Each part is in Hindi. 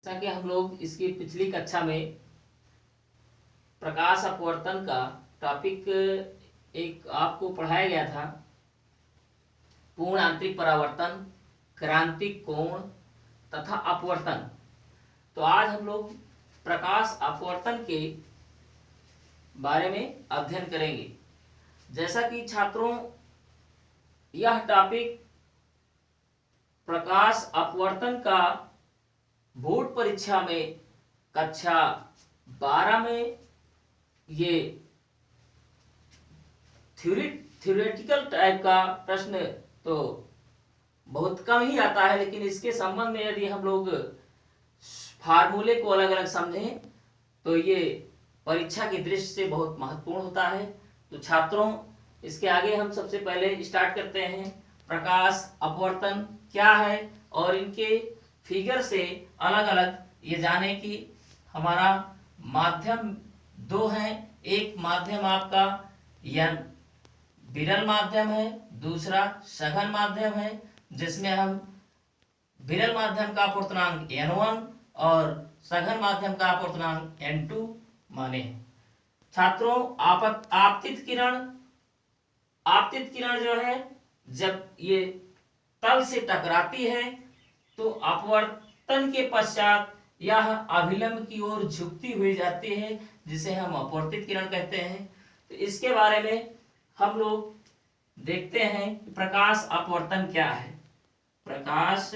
जैसा कि हम लोग इसकी पिछली कक्षा में प्रकाश अपवर्तन का टॉपिक एक आपको पढ़ाया गया था। पूर्ण आंतरिक परावर्तन, क्रांतिक कोण तथा अपवर्तन। तो आज हम लोग प्रकाश अपवर्तन के बारे में अध्ययन करेंगे। जैसा कि छात्रों, यह टॉपिक प्रकाश अपवर्तन का बोर्ड परीक्षा में कक्षा 12 में ये थ्योरेटिकल टाइप का प्रश्न तो बहुत कम ही आता है, लेकिन इसके संबंध में यदि हम लोग फार्मूले को अलग अलग समझें तो ये परीक्षा की दृष्टि से बहुत महत्वपूर्ण होता है। तो छात्रों, इसके आगे हम सबसे पहले स्टार्ट करते हैं प्रकाश अपवर्तन क्या है और इनके फिगर से अलग अलग ये जाने कि हमारा माध्यम दो हैं। एक माध्यम आपका विरल माध्यम है, दूसरा सघन माध्यम है, जिसमें हम विरल माध्यम का अपवर्तनांक n1 और सघन माध्यम का अपवर्तनांक n2 माने। छात्रों, आपतित किरण जो है, जब ये तल से टकराती है तो अपवर्तन के पश्चात यह अभिलंब की ओर झुकती हुई जाती है, जिसे हम अपवर्तित किरण कहते हैं। तो इसके बारे में हम लोग देखते हैं कि प्रकाश अपवर्तन क्या है। प्रकाश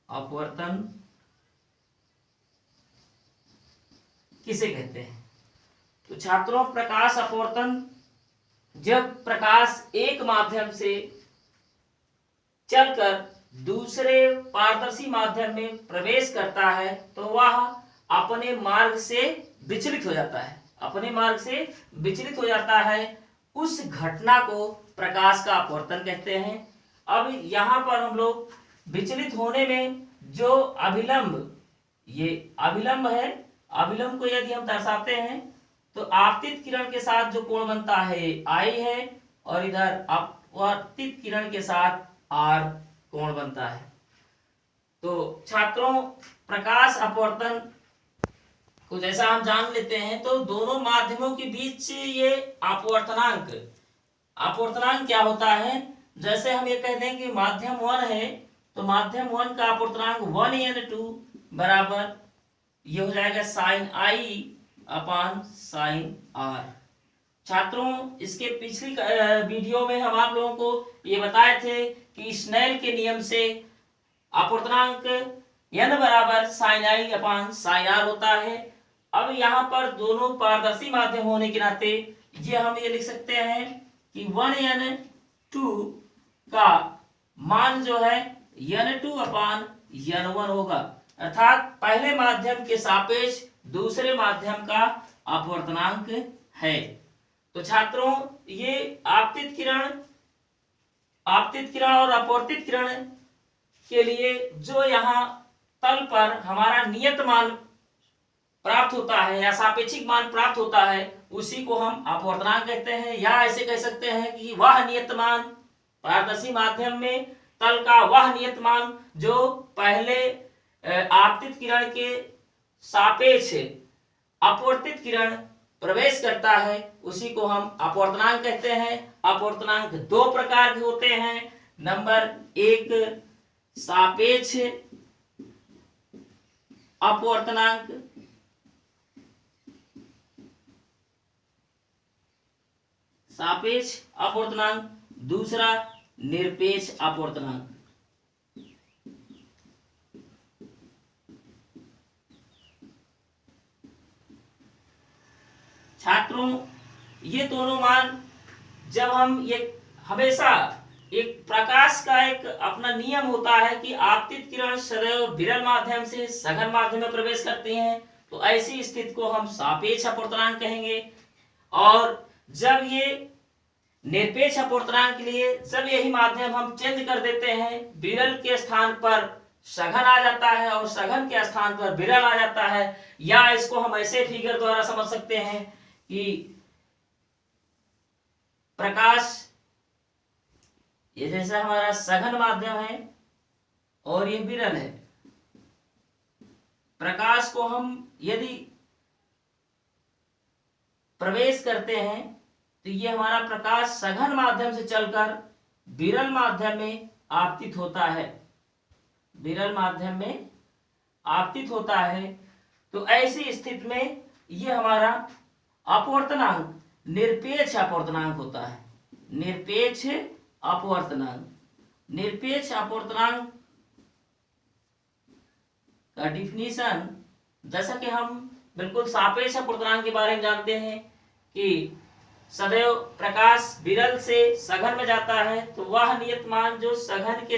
अपवर्तन किसे कहते हैं? तो छात्रों, प्रकाश अपवर्तन जब प्रकाश एक माध्यम से चलकर दूसरे पारदर्शी माध्यम में प्रवेश करता है तो वह अपने मार्ग से विचलित हो जाता है। उस घटना को प्रकाश का अपवर्तन कहते हैं। अब यहाँ पर हम लोग विचलित होने में जो अभिलंब, ये अभिलंब है, अभिलंब को यदि हम दर्शाते हैं तो आपतित किरण के साथ जो कोण बनता है I है और इधर अपवर्तित किरण के साथ R कोण बनता है। तो छात्रों, प्रकाश अपवर्तन को जैसा हम जान लेते हैं तो दोनों माध्यमों के बीच ये अपवर्तनांक क्या होता है। जैसे हम ये कह दें कि माध्यम 1 है तो माध्यम 1 का अपवर्तनांक 1n2 बराबर ये हो जाएगा sin I upon sin R। छात्रों, इसके पिछली वीडियो में हम आप लोगों को ये बताए थे कि स्नेल के नियम से अपवर्तनांक n बराबर sin I upon sin R होता है। अब यहाँ पर दोनों पारदर्शी माध्यम होने के नाते ये हम ये लिख सकते हैं कि 1n2 का मान जो है n2 अपान n1 होगा, अर्थात पहले माध्यम के सापेक्ष दूसरे माध्यम का अपवर्तनांक है। तो छात्रों, ये आपतित किरण और अपवर्तित किरण के लिए जो यहाँ तल पर हमारा नियत मान प्राप्त होता है या सापेक्षिक मान प्राप्त होता है, उसी को हम अपवर्तनांक कहते हैं। या ऐसे कह सकते हैं कि वह नियत मान पारदर्शी माध्यम में तल का वह नियत मान जो पहले आपतित किरण के सापेक्ष अपवर्तित किरण प्रवेश करता है, उसी को हम अपवर्तनांक कहते हैं। अपवर्तनांक दो प्रकार के होते हैं। नंबर 1 सापेक्ष अपवर्तनांक, दूसरा निरपेक्ष अपवर्तनांक। छात्रों, ये दोनों मान जब हम ये हमेशा एक प्रकाश का एक अपना नियम होता है कि आपतित किरण सदैव विरल माध्यम से सघन माध्यम में प्रवेश करती हैं, तो ऐसी स्थिति को हम सापेक्ष अपवर्तनांक कहेंगे। और जब ये निरपेक्ष अपवर्तनांक के लिए जब यही माध्यम हम चेंज कर देते हैं, विरल के स्थान पर सघन आ जाता है और सघन के स्थान पर विरल आ जाता है, या इसको हम ऐसे फिगर द्वारा समझ सकते हैं कि प्रकाश ये जैसा हमारा सघन माध्यम है और ये विरल है। प्रकाश को हम यदि प्रवेश करते हैं तो ये हमारा प्रकाश सघन माध्यम से चलकर विरल माध्यम में आपतित होता है, विरल माध्यम में आपतित होता है। तो ऐसी स्थिति में ये हमारा अपवर्तनांक निरपेक्ष अपवर्तनांक होता है, निरपेक्ष अपवर्तनांक। निरपेक्ष अपवर्तनांक का डिफिनीशन, जैसा कि हम बिल्कुल सापेक्ष अपवर्तनांक के बारे में जानते हैं कि सदैव प्रकाश विरल से सघन में जाता है, तो वह नियत मान जो सघन के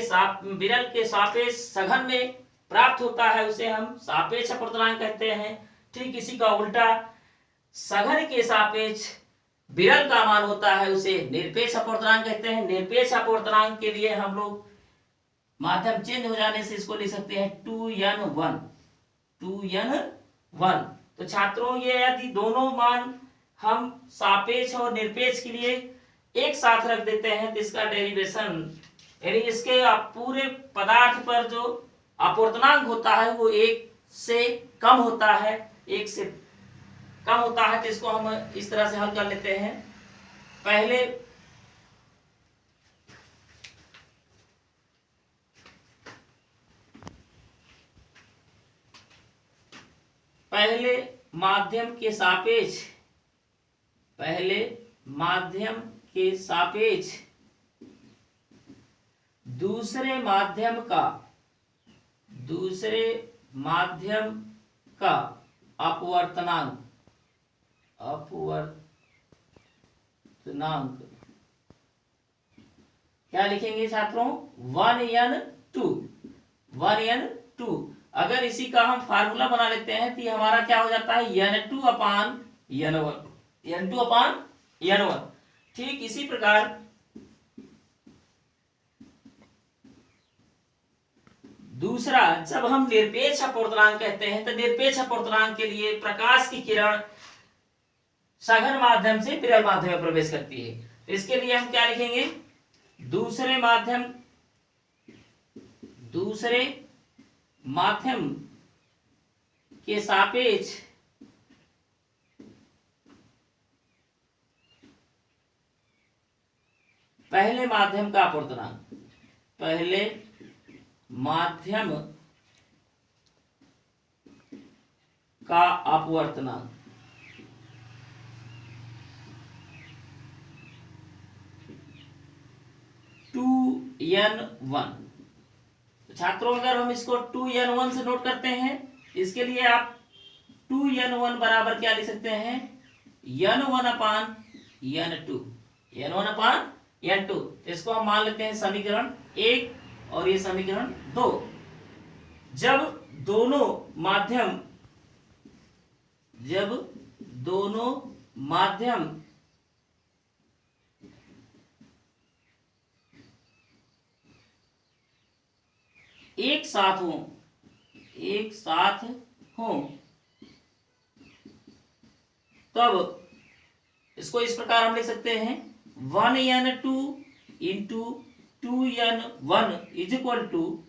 विरल के सापेक्ष सघन में प्राप्त होता है उसे हम सापेक्ष अपवर्तनांक कहते हैं। ठीक इसी का उल्टा सघन के सापेक्ष विरल का मान होता है उसे निरपेक्ष अपवर्तनांक कहते हैं। निरपेक्ष अपवर्तनांक के लिए हम लोग माध्यम चेंज हो जाने से इसको लिख सकते हैं 2n1, 2n1। तो छात्रों ये यदि दोनों मान हम सापेक्ष और निरपेक्ष के लिए एक साथ रख देते हैं तो इसका डेरिवेशन यानी इसके पूरे पदार्थ पर जो अपवर्तनांक होता है वो एक से कम होता है, एक से कम होता है। तो इसको हम इस तरह से हल कर लेते हैं। पहले माध्यम के सापेक्ष, पहले माध्यम के सापेक्ष दूसरे माध्यम का अपवर्तनांक क्या लिखेंगे छात्रों? 1n2। अगर इसी का हम फार्मूला बना लेते हैं तो ये हमारा क्या हो जाता है n2/n1। ठीक इसी प्रकार दूसरा, जब हम निरपेक्ष अपवर्तनांक कहते हैं तो निरपेक्ष अपवर्तनांक के लिए प्रकाश की किरण सघन माध्यम से विरल माध्यम में प्रवेश करती है। तो इसके लिए हम क्या लिखेंगे? दूसरे माध्यम के सापेक्ष पहले माध्यम का अपवर्तनांक, पहले माध्यम का अपवर्तनांक। छात्रों अगर हम इसको 2n1 से नोट करते हैं, इसके लिए आप 2n1 बराबर क्या लिख सकते हैं? n1/n2। इसको हम मान लेते हैं समीकरण 1 और ये समीकरण 2। जब दोनों माध्यम एक साथ हो तब इसको इस प्रकार हम लिख सकते हैं 1n2 into 2n1 is equal to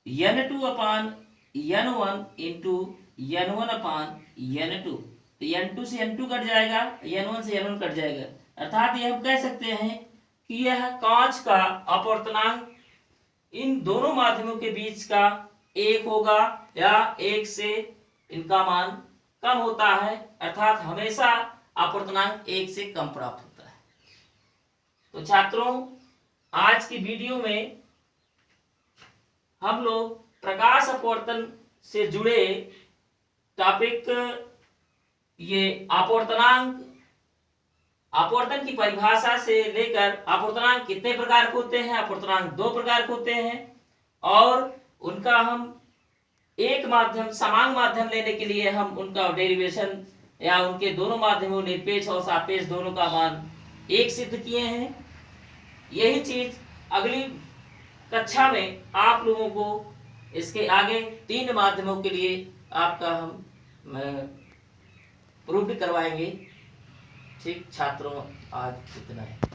n2/n1 into n1/n2। तो n2 से n2 कट जाएगा, n1 से n1 कट जाएगा। अर्थात ये हम कह सकते हैं कि यह कांच का अपवर्तनांक इन दोनों माध्यमों के बीच का 1 होगा या 1 से इनका मान कम होता है। अर्थात हमेशा अपवर्तनांक 1 से कम प्राप्त होता है। तो छात्रों आज की वीडियो में हम लोग प्रकाश अपवर्तन से जुड़े टॉपिक ये अपवर्तन की परिभाषा से लेकर अपवर्तनांक कितने प्रकार के होते हैं, अपवर्तनांक 2 प्रकार के होते हैं और उनका हम एक माध्यम समान माध्यम लेने के लिए हम उनका डेरिवेशन या उनके दोनों माध्यमों निरपेक्ष और सापेक्ष दोनों का मान 1 सिद्ध किए हैं। यही चीज अगली कक्षा में आप लोगों को इसके आगे 3 माध्यमों के लिए आपका हम प्रूफ करवाएंगे। ठीक छात्रों आज इतना है।